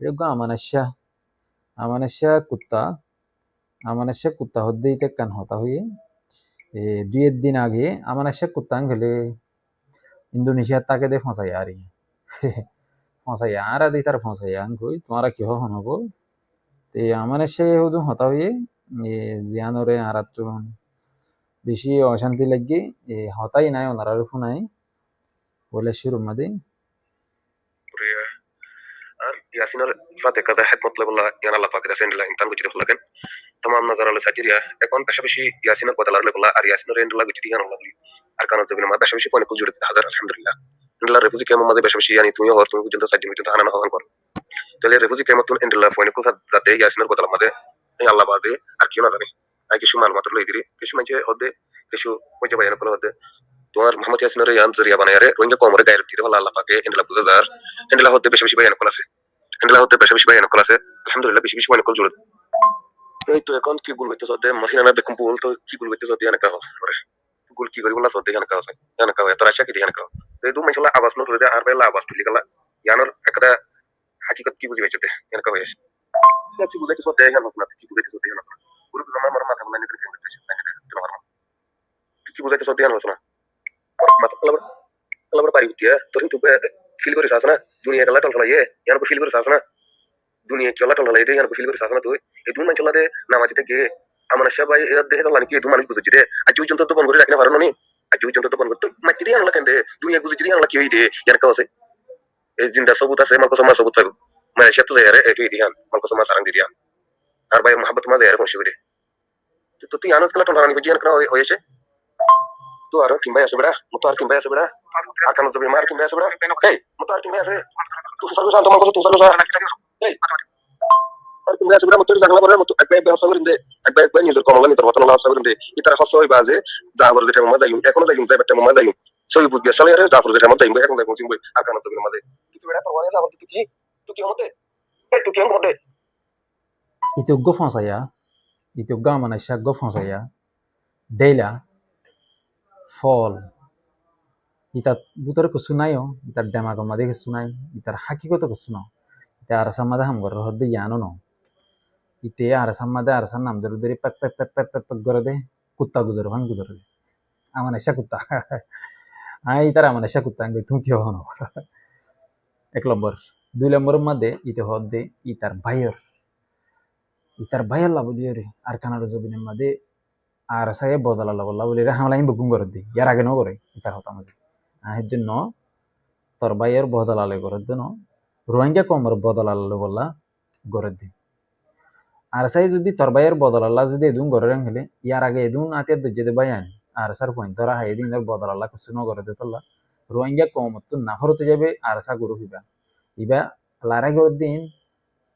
এরকম আমানাশা কুত্তা হদ্দেই তে কান হতা হয়ে 2 দিন আগে আমানাশা কুত্তা গেলে ইন্দোনেশিয়ার তাকে দে ফসাই আরি ফসাই আর আদি তার ফসাই আং কই তোমারা কি হন হবো তে আমানাশা হুদু হতা হয়ে জিয়ানরে আরাতুন বেশি অশান্তি লাগি হতাই নাই ওনারা ফুনাই বলে শুরু মাদে আর ইয়াসিনের সাথে কথা হেকমত লেবলা ইয়ান আল্লাহ পাকে দাসেন দিলা ইনতান গুজিতে হলাকেন tamam nazar ala সাকিরিয়া এখন পাশাপাশি ইয়াসিনের কথা লাগলে বলা আর ইয়াসিনের এন্ডলা গুজিতে ইয়ান আল্লাহ বলি আর কারণ জবিনা মা পাশাপাশি ফোনে কুল জুড়তে হাজার আলহামদুলিল্লাহ ইনলা রেফুজি কেমন মাদে পাশাপাশি ইয়ানি তুমিও হর তুমি পর্যন্ত সাজ্জিন পর্যন্ত আনানা হওয়ান কর তাহলে রেফুজি কেমন তুন এন্ডলা ফোনে কুল যাতে ইয়াসিনের কথা মাদে এই আল্লাহ বাদে আর কেউ না জানে আর কিছু মাল মাত্র লই দিরি কিছু মানছে হদে কিছু কইতে বায়ান করে হদে তোমার মোহাম্মদ ইয়াসিনের ইয়ান জরিয়া বানায় রে রোহিঙ্গা কমরে গায়ের দিতে বলা আল্লাহ পাকে এন্ডলা বুঝা যার এন্ডলা হদে বেশি বেশি বায়ান করা আছে এন্ডলা হদে বেশি বেশি বায়ান করা আছে আলহামদুলিল্লাহ বেশি বেশি বায়ান কল জুড়ে এই তো এখন কি গুল হইতে সদে মহিনা না বেকুম বল তো কি গুল হইতে সদে এনকা হরে গুল কি করি বলা সদে এনকা আছে এনকা এত রাশা কি এনকা এই দু মাইছলা আবাস ন ধরে আর বেলা আবাস তুলি গলা ইয়ানোর একটা হাকিকত কি বুঝি পাইছতে এনকা হইছে কি বুঝাইতে সদে এনকা না কি বুঝাইতে সদে এনকা পুরো আমার মার মাথা বলা নিতে কেন দিতে না তোমার কি বুঝাইতে সদে এনকা না মাথা কলবার কলবার পারি উঠিয়া তোর তো ফিল করিস আছে না দুনিয়া গলা টল ফলাই ইয়ার ফিল করিস আছে না দুনিয়া কি গলা টল ফলাই দে ইয়ার ফিল করিস আছে না তুই এই দু মাইছলা দে নামাজিতে গে আমার সবাই এর দেখে তো লানি কি দু মানুষ বুঝছি রে আজ পর্যন্ত তো বন করে রাখতে পারো নি আজ পর্যন্ত তো বন করতে মাইতি দিয়ে আনলা কেন দুনিয়া বুঝছি দিয়ে আনলা কি হই দে ইয়ার কাছে এই জিন্দা সবুত আছে মাল কসমা সবুত থাকো মানে সে তো যায় রে এই দিয়ান মাল কসমা সারাং দিয়ান আর ভাই মোহাম্মত মা যায় রে কোন শিবিরে তো তুই আনন্দ কলা টলানি বুঝি আর হয়েছে তো আর কিংবা আসবে বেড়া মতো আর কিংবা আসবে বেড়া আর কেন যাবে মার কিংবা আসবে বেড়া এই মতো আর কিংবা আসে তুই সার্ভিস আন তোমার কাছে তুই সার্ভিস এই আর তুমি আসবে মতো জাগলা পরে মতো একবার একবার হাসাবেন দে একবার নিজের কমলা নিতে পারতো না হাসাবেন দে ইতার হাসা হই বাজে জাফর যেটা মামা যাইম এখনো যাইম যাই বেটা মামা যাইম সই বুঝবি আসলে আরে জাফর যেটা মামা যাইম এখন যাইম সিং বই আর কানা যাবে মাঝে তুই বেটা তোর ওয়ানে জাফর তুই কি হতে এই তুই কি হতে ituggo fonsaya ituggo amanasha go fonsaya deila ফল ইতার বুতরে কিছু নাইও ইতার ডেমাগো মাদে কিছু নাই ইতার হাকিগত কিছু ন ইতে আরসার মাদে হামগর হদ্দে ইয়ানো ন ইতে আরসার মাদে আরসার নাম ধরে ধরে পেক পেক পেক পেক পেক পেক করে দে কুত্তা গুজর ভান গুজর আমানেশা কুত্তা ইতার আমানেশা কুত্তা তুমি কি হনো 1 নম্বর 2 নম্বরের মধ্যে ইতে হদ্দে ইতার ভাইয়ের লাভ দিয়ে রে আর কানাডা জবিনের মধ্যে আর সাহে বদলা লাভ বলে রে হামলা বুকুম করে দি ইয়ার আগে ন করে ইতার হতা মাঝে এর জন্য তোর ভাইয়ের বদলালে করে দেন রোহিঙ্গা কমর বদলালে বললা করে দি আর সাই যদি তোর ভাইয়ের বদলাল্লা যদি এদুন করে রাখলে ইয়ার আগে এদুন আতিয়ার যদি ভাই আনি আর সার পয়েন্ট তোরা হাই দিন বদলাল্লা কিছু ন করে দে তোলা রোহিঙ্গা কমর তো না হরতে যাবে আর সা গরু হিবা ইবা লারাই করে দিন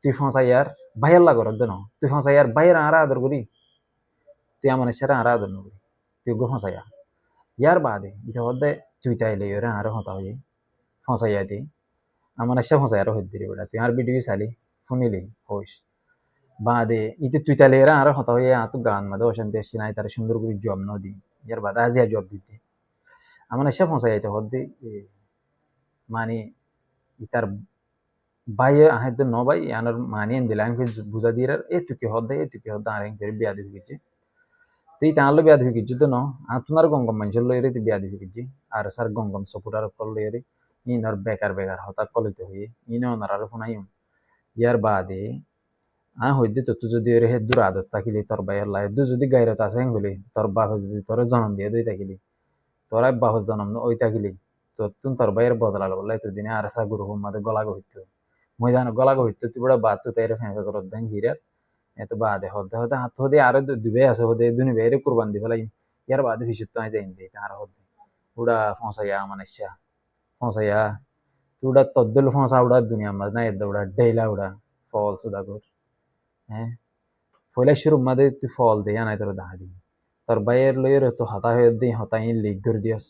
তুই ফসাইয়ার ভাইয়ের লা করে দেন তুই ফসাইয়ার ভাইয়ের আরা আদর করি তুই আমার সেরা আরা আদর নকরি তুই গো ফসাইয়া ইয়ার বাদে ইটা হদ্দে তুই তাইলে ওরা আরো হতা হয়ে ফসাইয়া দি আমার সে ফসাইয়ার হইতে দিবি বেটা তুই আর ভিডিও চালি শুনিলি হইস বাদে ইতে তুই তাইলে এরা আরো হতা হয়ে আত গান মাদে অশান্তি আসছি নাই তার সুন্দর করে জব ন দি ইয়ার বাদে আজিয়া জব দিতে আমার সে ফসাইয়াতে হদ্দে মানে ইতার ভাই আহে তো ন ভাই আনার মানি দিলাম বুঝা দিয়ে এ তুই হদ্দে আর ফের বিয়া দিবি কিছু তুই তাহলে বিয়া দিবি কিছু তো ন আপনার গঙ্গম মানুষের লইরে তুই বিয়া দিবি কিছু আর স্যার গঙ্গম সপুরার কল লইরে ইনর বেকার বেকার হতা কলিতে হয়ে ইনে ওনার আর ফোনাইম ইয়ার বাদে হইতে তো তুই যদি হে দূর আদত থাকিলি তোর বাইয়ের লাই দু যদি গাইরত আছে হলি তোর বাপে যদি তোর জন্ম দিয়ে দুই থাকিলি তোর বাপের জন্ম ওই থাকিলি তো তুই তোর বাইয়ের বদলাল বললাই তুই দিনে আর সা গুরু মাদে গলা গহিত ময়দান গলা গহিত তুই বড় বাদ তুই তাইরে ফেঁকে করত দেন গিরাত এত বাদে হতে হতে হাত হতে আরো দুবে আছে হতে দুনি বেরে কুরবান দি ফেলাই ইয়ার বাদে হিসুত আই যাইন দে আর হতে উড়া ফসাইয়া মানেশা ফসাইয়া তুড়া তদ্দল ফসা উড়া দুনিয়া মাঝ না এদ উড়া ডেইলা উড়া ফল সুদা কর হ্যাঁ ফলে শুরু মাদে তুই ফল দে নাই তোর দাহা দি তোর বাইয়ের লইয়ের তো হতা হয়ে দি হতাই লিক করে দিয়াস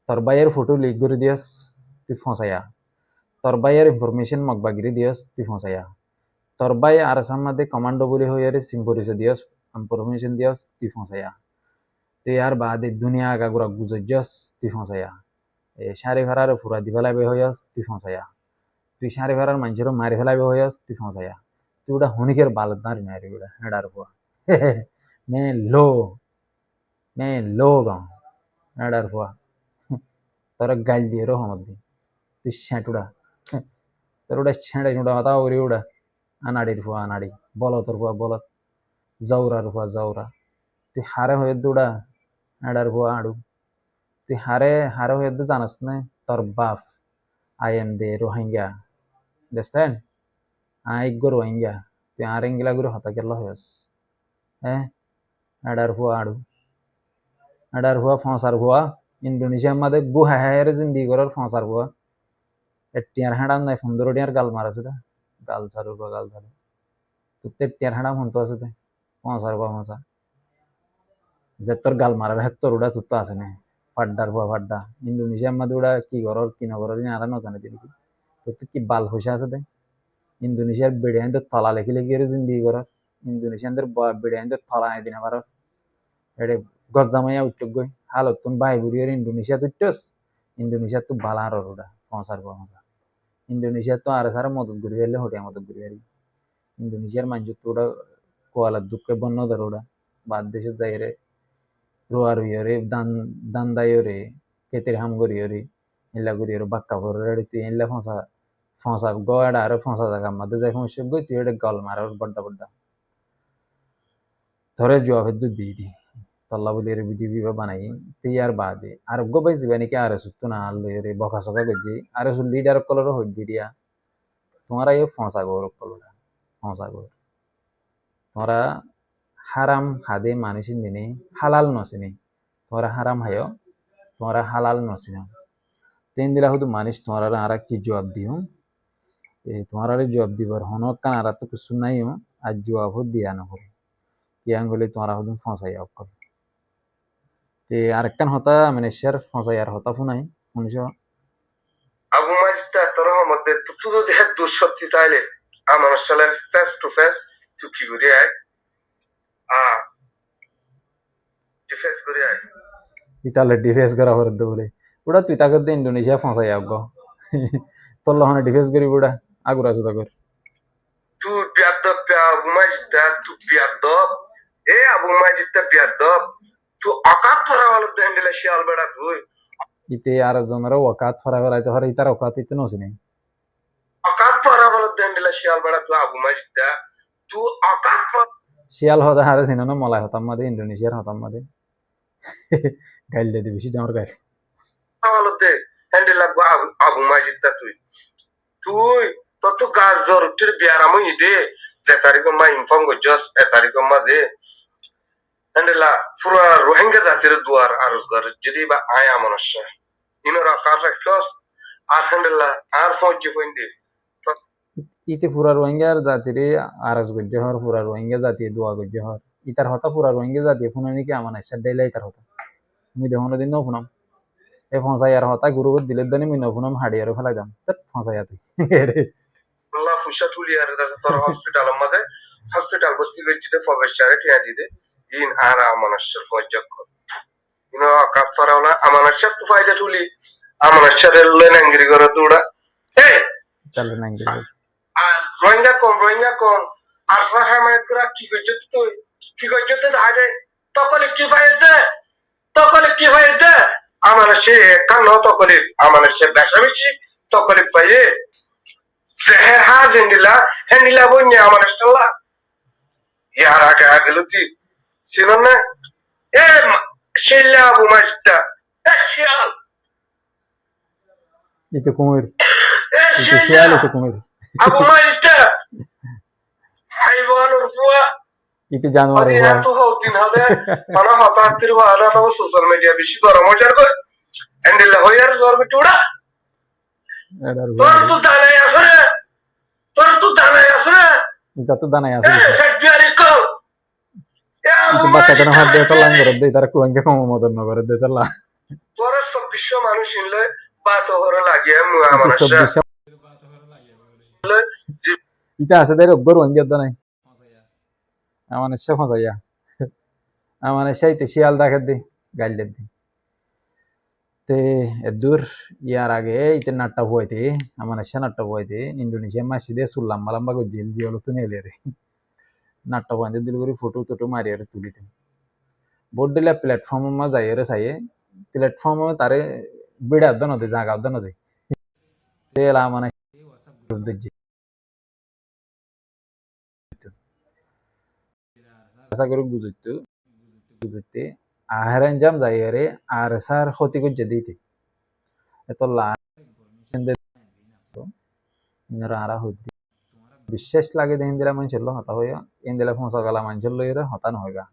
তোর বাইয়ের ফটো লিক করে দিয়াস তুই ফসাইয়া তোর বাইয়ের ইনফরমেশন মগবাগিরি দিয়াস তুই ফসাইয়া তোর ভাই আর সামনে কমান্ডো বলে হয়ে সিম পরিচয় দিয়স ইনফরমেশন দিয়স তুই ফসাইয়া তুই আর বাদে দুনিয়া আগাগুড়া গুজর যাস তুই ফসাইয়া সারি ভাড়ারে ফুরা দিবেলা বে হইয়াস তুই ফসাইয়া তুই সারি ফেরার মানুষের মারি ফেলাবি হয়ে তুই ফসাইয়া তুই ওটা হনিকের বালত দাঁড়ি মারি ওটা হেডার ফুয়া মে লো মে লো গাও হেডার ফুয়া তোর গাইল দিয়ে রহমত দি তুই ছেঁটুড়া তোর ওটা ছেঁড়ে ওটা হতা ওরে ওটা আনাড়ির ফুয়া আনাড়ি বলতর ফুয়া বলত জৌরার ফুয়া জৌরা তুই হারে হয়ে দুটা হেডার ফুয়া আড়ু তুই হারে হারে হয়ে জানাস না তোর বাপ I am the Rohingya understand I go Rohingya তুই আর এঙ্গিলা গুলো হতা গেল হয়েস হ্যাঁ এডার হুয়া আড়ু এডার হুয়া ফসার হুয়া ইন্দোনেশিয়ার মাঝে গু হায় জিন্দি করার ফসার হুয়া টিয়ার হাঁড়াম নাই 15 টিয়ার গাল মারা সেটা গাল ছাড়ু বা গাল ছাড়ু তুই টিয়ার হাঁড়াম হতো আছে ফসার হুয়া ফসা যে তোর গাল মারার হাত তোর ওটা তুত্তো আছে না ফাড্ডার হুয়া ফাড্ডা ইন্দোনেশিয়ার মাঝে ওটা কি করর কি না করর আর না জানে দিদি তোর তো কি বাল পয়সা আছে দে ইন্দোনেশিয়ার বেড়িয়ানদের তলা লেখি লেখি জিন্দিগি করার ইন্দোনেশিয়ানদের বেড়িয়ানদের তলা আই দিনা পারো এটা গজ্জামাইয়া উঠ্টক গই হালত তুমি বাই বুড়িয়ার ইন্দোনেশিয়া তুইটস ইন্দোনেশিয়া তো বালা আর ওটা পৌঁছার পৌঁছা ইন্দোনেশিয়া তো আর সারা মদত করি এলে হটিয়া মদত করি আর ইন্দোনেশিয়ার মানুষ তো ওটা কোয়ালার দুঃখে বন্য ধর ওটা বাদ দেশে যাই রে রোয়ার হইয় রে দান দাইও রে কেতের হাম করিও রে এলা করিও রে বাক্কা ভরে তুই এলা ফসা ফসা গড়া আর ফসা জায়গা মাঝে যাই ফসে গই তুই এটা গল মার বড্ডা বড্ডা ধরে জবাব দিয়ে দি তল্লা বলি রে ভিডিও বিবা বানাই তুই আর বাদে আর গো পাইছি নাকি আর সুত্তু না আলো রে বকা সকা করছি আর সু লিডার কলর হই দিয়া তোমারা এই ফসা গৌর কলরা ফসা গৌর তোমরা হারাম হাদে মানুষের দিনে হালাল নসিনি তোমরা হারাম হায় তোমরা হালাল নসিনি তিন দিলা হয়তো মানুষ তোমরা আর কি জবাব দিও তোমার জবাব দিবার হনক কান আর তো কিছু নাই আর জবাব দিয়া নহরে কি আঙ্গুলি তোমার হদুম ফসাই অকল তে আরেকখান হতা মানে শেয়ার ফসাই আর হতা ফুনাই শুনছ আবু মাজিদটা তোর মধ্যে তুই যদি হ্যাঁ দুঃসত্যি তাইলে আমার সালে ফেস টু ফেস তুই কি করে আয় ডিফেন্স করে আয় ইতালে ডিফেন্স করা হরে বলে ওটা তুই তাকে দে ইন্দোনেশিয়া ফসাই আগ তোর লহনে ডিফেন্স করি ওটা আগুর আছে তাকে তুই বিয়াদব আবু মাজিদটা তুই বিয়াদব আবু মাজিদটা বিয়াদব তুই অকাত পরা হলো দেন্ডেলে শিয়াল বেড়া তুই ইতে আর জনের ওকাত ফরা ফেলাইতে হরে ইতার ওকাত ইতে নসি নাই অকাত পরা হলো দেন্ডেলে শিয়াল বেড়া তুই আবু মাজিদটা তুই অকাত শিয়াল হতা হারে ছিল না মলাই হতাম মাদে ইন্দোনেশিয়ার হতাম মাদে গাইল দিয়ে বেশি আমার গাইল হলো দে হ্যান্ডেল লাগবো আবু মাজিদটা তুই তুই তোর তো গাছ জ্বর উঠির বিয়ার আমি দে যে তারিখ মা ইনফর্ম করছস এ তারিখ মা দে হ্যান্ডেলা পুরা রোহিঙ্গা জাতির দুয়ার আরজ ঘর যদি বা আয়া মনস্য ইনরা কার রাখছস আর হ্যান্ডেলা আর ফৌজি ফইন্দি ইতে পুরা রোহিঙ্গার জাতিরে আরজ গজ্জে হর পুরা রোহিঙ্গা জাতি দোয়া গজ্জে হর ইতার হতা পুরা রোহিঙ্গা জাতি ফুনানি কি আমার আইসা ডেলা ইতার হতা মুই দেখুন দিন ন ফুনাম এ ফসাই আর হতা গুরু দিলে দানি মুই ন ফুনাম হাড়িয়ারও ফেলাই দাম তত ফসাইয়া তুই রে আল্লাহ ফুসা টুলি আর দাস তোর হসপিটাল মধ্যে হসপিটাল ভর্তি করছিতে ফবেশারে ঠিয়া দিতে ইন আর আমানশ্বর ফজ্জক ইনরা কাফারা হলা আমানশ্বর তো ফায়দা টুলি আমানশ্বরের লেন আঙ্গিরি করে দুড়া চলে না ইংরেজি আর রোহিঙ্গা কম আর হামায়ত করা কি করছে তুই কি করছে তুই আগে তকলে কি ফায়দা আমার সে কান তকলে আমার সে বেশি তকলে পাইয়ে জেহের হাজ হ্যান্ডিলা বইনি আমার স্টাল্লা ইয়ার আগে লুতি ছিল না এ শিলা আবু মাজিদটা শিয়াল ইতে কুমির ইতে শিলা শিয়াল ইতে কুমির আবু মাজিদটা হাইওয়ানুর ফুয়া ইতে জানোয়ার আরে হওয়া এত হতিন হদে মানে হতাত্তির বাহানা তো সোশ্যাল মিডিয়া বেশি গরম হয়ে যার কই হ্যান্ডেল হয়ে আর জোর বিটে উড়া এডার তোর তো দানাই আছে রে ইতা তো দানাই আছে সেট বিয়ারি কল ইতে বাচ্চা কেন হাত দিয়ে তলাং করে দেই তার কুয়াঙ্গে কম মদন ন করে দেই তালা তোর সব বিশ্ব মানুষ ইনলে বাত হরে লাগিয়ে মু আমার সব বিষয় ইতা আছে দের অব্বর ওয়াঙ্গে দানাই আমার এসে ফসাইয়া আমার এসে ইতে শিয়াল দেখে দি গাইল দি তে এদুর ইয়ার আগে ইতে নাট্টা হইতে আমার এসে নাট্টা হইতে ইন্দোনেশিয়া মাসি দিয়ে সুল্লাম মালাম্বা গজিল দিয়ে হলো তুনে এলে রে নাট্টা হইতে দিল করে ফটো টটো মারি আর তুলিতে বোর্ড দিলে প্ল্যাটফর্ম মা যাই রে সাইয়ে প্ল্যাটফর্ম তারে বিড়া দন দে জাগা দন দে তেলা মানে আশা করি বুঝিতো বুঝিতে আহারান জাম যাই রে আর সার ক্ষতি করছে দিতে এত লা ইনারা আরা হইতে বিশ্বাস লাগে দেন দিলা মানুষের লো হতা হইয়া ইন দিলা ফসা গলা মানুষের লইরা হতা নহইবা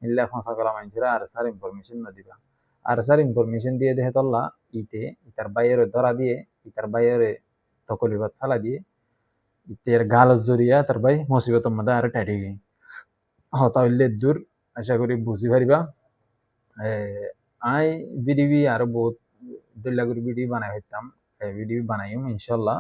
ইনলা ফসা গলা মানুষেরা আর সার ইনফরমেশন না দিবা আর সার ইনফরমেশন দিয়ে দেহে তল্লা ইতে ইতার বাইরে ধরা দিয়ে ইতার বাইরে তকলিবাত ফালা দিয়ে ইতের গাল জড়িয়া তার ভাই মুসিবতের মধ্যে আর টাইটে গই হতা হইলে দূর আশা করি বুঝি পারিবা আই ভিডিও আর বহুত দুল্লা করে ভিডিও বানাই হইতাম ভিডিও বানাইম ইনশাল্লাহ